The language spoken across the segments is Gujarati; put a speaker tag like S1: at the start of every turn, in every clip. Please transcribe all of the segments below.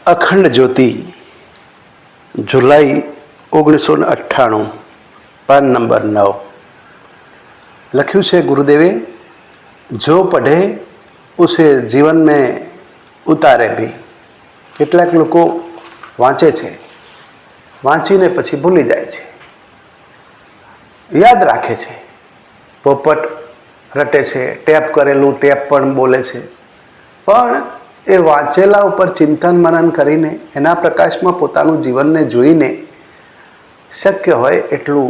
S1: અખંડ જ્યોતિ जुलाई 1998 पान नंबर 9 लख्यू है गुरुदेवे जो पढ़े उसे जीवन में उतारे भी। કેટલાક લોકો વાંચે છે, વાંચીને પછી ભૂલી જાય છે, યાદ રાખે છે, પોપટ રટે છે, ટેપ કરેલું ટેપ પણ બોલે છે, પણ એ વાંચેલા ઉપર ચિંતન મનન કરીને એના પ્રકાશમાં પોતાનું જીવનને જોઈને શક્ય હોય એટલું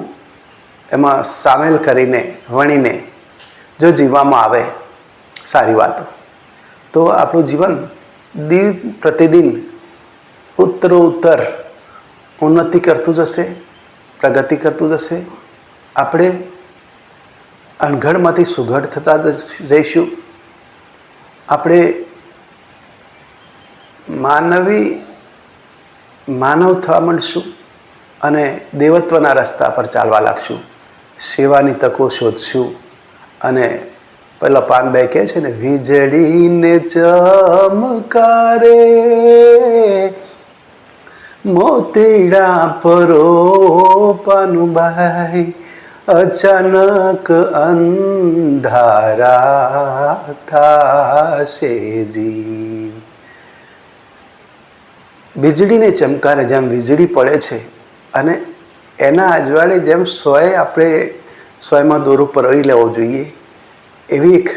S1: એમાં સામેલ કરીને વણીને જો જીવવામાં આવે સારી વાતો, તો આપણું જીવન દિન પ્રતિદિન ઉત્તરોત્તર ઉન્નતિ કરતું જશે, પ્રગતિ કરતું જશે। આપણે અણઘડમાંથી સુઘડ થતા જઈશું। આપણે માનવ થવા માંડશું અને દેવત્વના રસ્તા પર ચાલવા લાગશું। સેવાની તકો શોધશું અને પેલા પાન બે કહે છે ને, વીજળીને ચમકારે મોતીડા પરો પાનુબાઈ અચાનક અંધારા થાશે જી। વીજળીને ચમકારે જેમ વીજળી પડે છે અને એના અજવાળે જેમ સોય આપણે સોયમાં દોરો પરોવી લેવો જોઈએ, એવી એક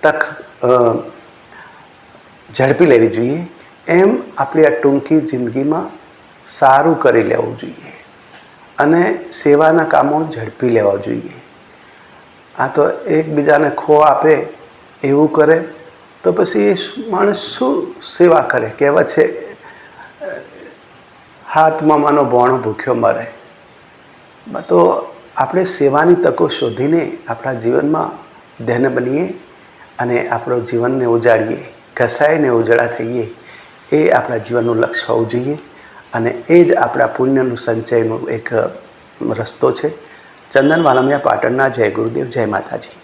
S1: તક ઝડપી લેવી જોઈએ। એમ આપણી આ ટૂંકી જિંદગીમાં સારું કરી લેવું જોઈએ અને સેવાના કામો ઝડપી લેવા જોઈએ। આ તો એકબીજાને ખો આપે એવું કરે તો પછી એ માણસ શું સેવા કરે? કહેવત છે, હાથમાં માનો ભોણો ભૂખ્યો મરે। તો આપણે સેવાની તકો શોધીને આપણા જીવનમાં ધન્ય બનીએ અને આપણું જીવનને ઉજાડીએ, ઘસાઈને ઉજળા થઈએ, એ આપણા જીવનનું લક્ષ્ય હોવું જોઈએ અને એ જ આપણા પુણ્યનું સંચયનો એક રસ્તો છે। ચંદન વાલમિયા પાટણના જય ગુરુદેવ, જય માતાજી।